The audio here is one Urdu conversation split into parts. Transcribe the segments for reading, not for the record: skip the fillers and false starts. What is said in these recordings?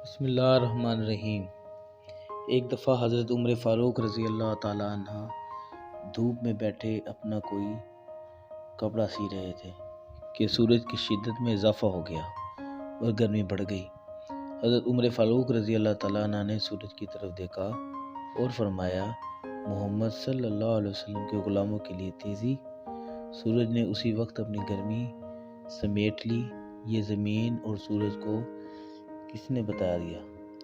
بسم اللہ الرحمن الرحیم۔ ایک دفعہ حضرت عمر فاروق رضی اللہ تعالیٰ عنہ دھوپ میں بیٹھے اپنا کوئی کپڑا سی رہے تھے کہ سورج کی شدت میں اضافہ ہو گیا اور گرمی بڑھ گئی۔ حضرت عمر فاروق رضی اللہ تعالیٰ عنہ نے سورج کی طرف دیکھا اور فرمایا، محمد صلی اللہ علیہ وسلم کے غلاموں کے لیے تیزی۔ سورج نے اسی وقت اپنی گرمی سمیٹ لی۔ یہ زمین اور سورج کو کس نے بتا دیا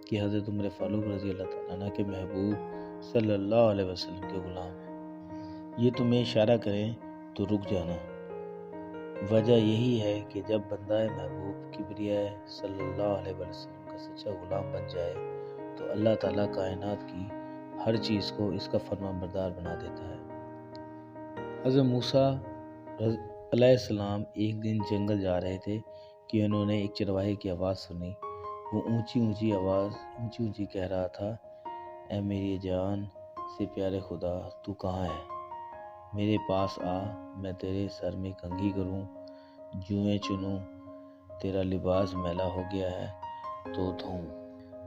کہ حضرت عمر فاروق رضی اللہ تعالیٰ عنہ کے محبوب صلی اللہ علیہ وسلم کے غلام ہیں؟ یہ تمہیں اشارہ کریں تو رک جانا۔ وجہ یہی ہے کہ جب بندہ محبوب کبریاء صلی اللہ علیہ وسلم کا سچا غلام بن جائے تو اللہ تعالیٰ کائنات کی ہر چیز کو اس کا فرمان بردار بنا دیتا ہے۔ حضرت موسیٰ علیہ السلام ایک دن جنگل جا رہے تھے کہ انہوں نے ایک چرواہے کی آواز سنی۔ وہ اونچی کہہ رہا تھا، اے میری جان سے پیارے خدا، تو کہاں ہے؟ میرے پاس آ، میں تیرے سر میں کنگھی کروں، جوئیں چنوں، تیرا لباس میلا ہو گیا ہے تو دھوؤں،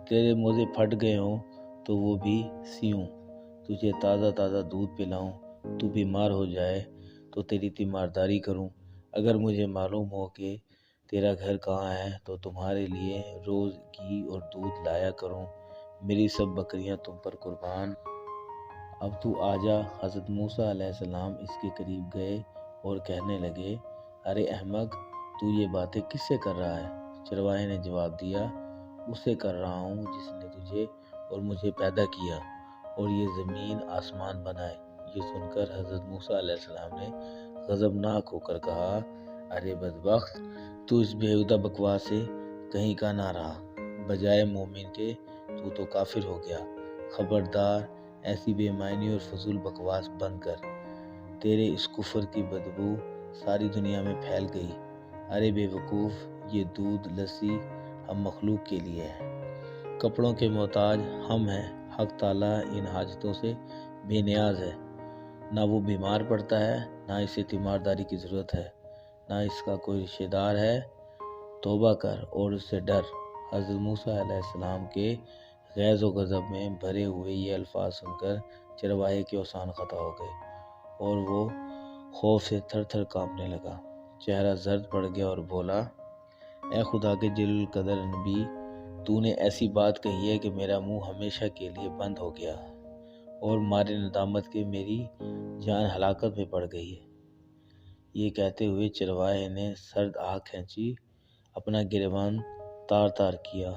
تیرے موزے پھٹ گئے ہوں تو وہ بھی سیوں، تجھے تازہ دودھ پلاؤں، تو بیمار ہو جائے تو تیری تیمارداری کروں۔ اگر مجھے معلوم ہو کہ تیرا گھر کہاں ہے تو تمہارے لیے روز گھی اور دودھ لایا کروں، میری سب بکریاں تم پر قربان۔ اب تو آجا۔ حضرت موسیٰ علیہ السلام اس کے قریب گئے اور کہنے لگے، ارے احمق، تو یہ باتیں کس سے کر رہا ہے؟ چرواہے نے جواب دیا، اس سے کر رہا ہوں جس نے تجھے اور مجھے پیدا کیا اور یہ زمین آسمان بنائے۔ یہ سن کر حضرت موسیٰ علیہ السلام نے غضبناک ہو کر کہا، ارے بدبخت، تو اس بیہودہ بکواس سے کہیں کا نہ رہا، بجائے مومن کے تو کافر ہو گیا۔ خبردار، ایسی بے معنی اور فضول بکواس بند کر، تیرے اس کفر کی بدبو ساری دنیا میں پھیل گئی۔ ارے بے وقوف، یہ دودھ لسی ہم مخلوق کے لیے ہے، کپڑوں کے محتاج ہم ہیں۔ حق تعالیٰ ان حاجتوں سے بے نیاز ہے، نہ وہ بیمار پڑتا ہے، نہ اسے تیمارداری کی ضرورت ہے، نہ اس کا کوئی رشتہ دار ہے۔ توبہ کر اور اس سے ڈر۔ حضرت موسیٰ علیہ السلام کے غیظ و غضب میں بھرے ہوئے یہ الفاظ سن کر چرواہے کے اوسان خطا ہو گئے اور وہ خوف سے تھر تھر کانپنے لگا، چہرہ زرد پڑ گیا اور بولا، اے خدا کے جلیل القدر نبی، تو نے ایسی بات کہی ہے کہ میرا منہ ہمیشہ کے لیے بند ہو گیا اور مارے ندامت کے میری جان ہلاکت میں پڑ گئی ہے۔ یہ کہتے ہوئے چرواہے نے سرد آہ کھینچی، اپنا گریبان تار تار کیا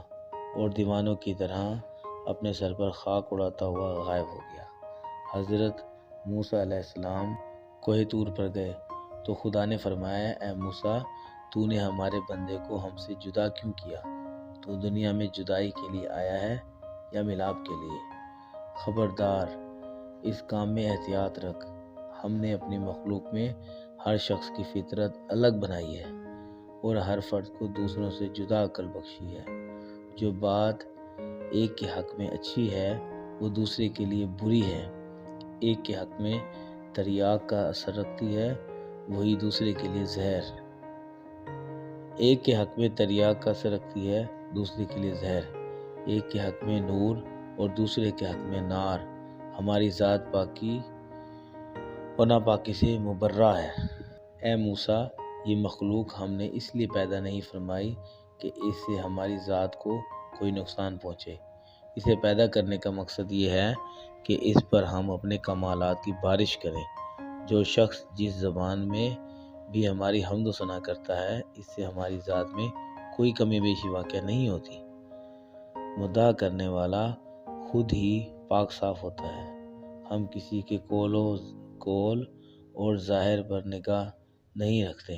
اور دیوانوں کی طرح اپنے سر پر خاک اڑاتا ہوا غائب ہو گیا۔ حضرت موسیٰ علیہ السلام کوہ طور پر گئے تو خدا نے فرمایا، اے موسیٰ، تو نے ہمارے بندے کو ہم سے جدا کیوں کیا؟ تو دنیا میں جدائی کے لیے آیا ہے یا ملاپ کے لیے؟ خبردار، اس کام میں احتیاط رکھ۔ ہم نے اپنی مخلوق میں ہر شخص کی فطرت الگ بنائی ہے اور ہر فرد کو دوسروں سے جدا عقل بخشی ہے۔ جو بات ایک کے حق میں اچھی ہے وہ دوسرے کے لیے بری ہے۔ ایک کے حق میں تریاک کا اثر رکھتی ہے، وہی دوسرے کے لیے زہر۔ ایک کے حق میں تریاک کا اثر رکھتی ہے، دوسرے کے لیے زہر۔ ایک کے حق میں نور اور دوسرے کے حق میں نار۔ ہماری ذات پاکی و ناپاکی سے مبرہ ہے۔ اے موسیٰ، یہ مخلوق ہم نے اس لیے پیدا نہیں فرمائی کہ اس سے ہماری ذات کو کوئی نقصان پہنچے۔ اسے پیدا کرنے کا مقصد یہ ہے کہ اس پر ہم اپنے کمالات کی بارش کریں۔ جو شخص جس زبان میں بھی ہماری حمد و ثنا کرتا ہے، اس سے ہماری ذات میں کوئی کمی بیشی واقع نہیں ہوتی۔ مداح کرنے والا خود ہی پاک صاف ہوتا ہے۔ ہم کسی کے قول اور ظاہر پر نگاہ نہیں رکھتے،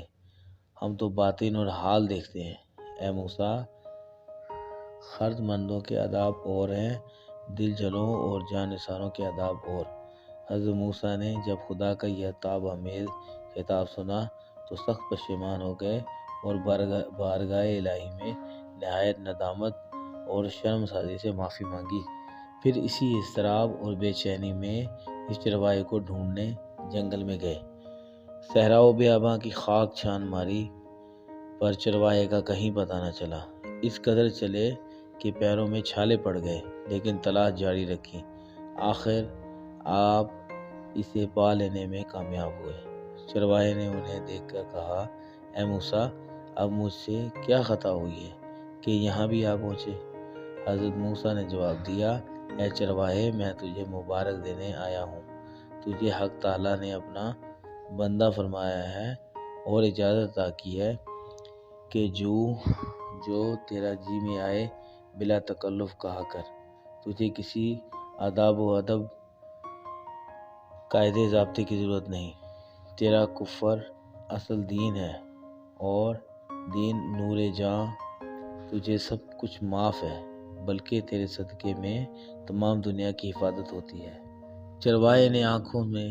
ہم تو باطن اور حال دیکھتے ہیں۔ اے موسیٰ، خرد مندوں کے آداب اور ہیں، دل جلوں اور جان نثاروں کے آداب اور۔ حضرت موسیٰ نے جب خدا کا یہ عتاب آمیز خطاب سنا تو سخت پشیمان ہو گئے اور بارگاہ الہی میں نہایت ندامت اور شرمساری سے معافی مانگی۔ پھر اسی اضطراب اور بے چینی میں اس چرواہے کو ڈھونڈنے جنگل میں گئے۔ صحرا و بیاباں کی خاک چھان ماری پر چرواہے کا کہیں پتہ نہ چلا۔ اس قدر چلے کہ پیروں میں چھالے پڑ گئے، لیکن تلاش جاری رکھی۔ آخر آپ اسے پا لینے میں کامیاب ہوئے۔ چرواہے نے انہیں دیکھ کر کہا، اے موسیٰ، اب مجھ سے کیا خطا ہوئی ہے کہ یہاں بھی آ پہنچے؟ حضرت موسیٰ نے جواب دیا، اے چرواہے، میں تجھے مبارک دینے آیا ہوں۔ تجھے حق تعالیٰ نے اپنا بندہ فرمایا ہے اور اجازت عطا کی ہے کہ جو تیرا جی میں آئے بلا تکلف کہا کر۔ تجھے کسی آداب و ادب، قاعدے ضابطے کی ضرورت نہیں۔ تیرا کفر اصل دین ہے اور دین نور جاں، تجھے سب کچھ معاف ہے، بلکہ تیرے صدقے میں تمام دنیا کی حفاظت ہوتی ہے۔ چرواہے نے آنکھوں میں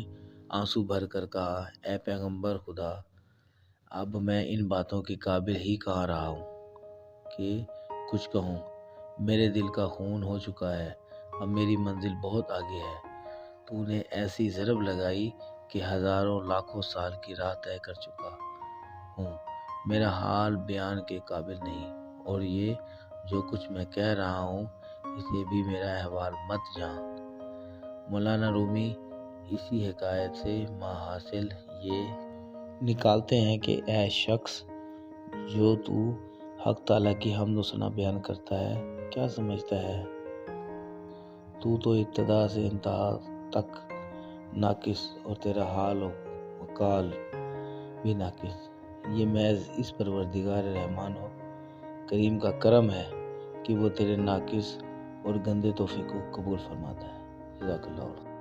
آنسو بھر کر کہا، اے پیغمبر خدا، اب میں ان باتوں کے قابل ہی کہاں رہا ہوں کہ کچھ کہوں۔ میرے دل کا خون ہو چکا ہے، اب میری منزل بہت آگے ہے۔ تو نے ایسی ضرب لگائی کہ ہزاروں لاکھوں سال کی راہ طے کر چکا ہوں۔ میرا حال بیان کے قابل نہیں، اور یہ جو کچھ میں کہہ رہا ہوں اسے بھی میرا احوال مت جان۔ مولانا رومی اسی حکایت سے ماحاصل یہ نکالتے ہیں کہ اے شخص، جو تو حق تعالیٰ کی حمد و ثنا بیان کرتا ہے، کیا سمجھتا ہے؟ تو ابتدا سے انتہا تک ناقص، اور تیرا حال و قال بھی ناقص۔ یہ محض اس پروردگار رحمان و کریم کا کرم ہے کہ وہ تیرے ناقص اور گندے تحفے کو قبول فرماتا ہے۔ جزاک اللہ۔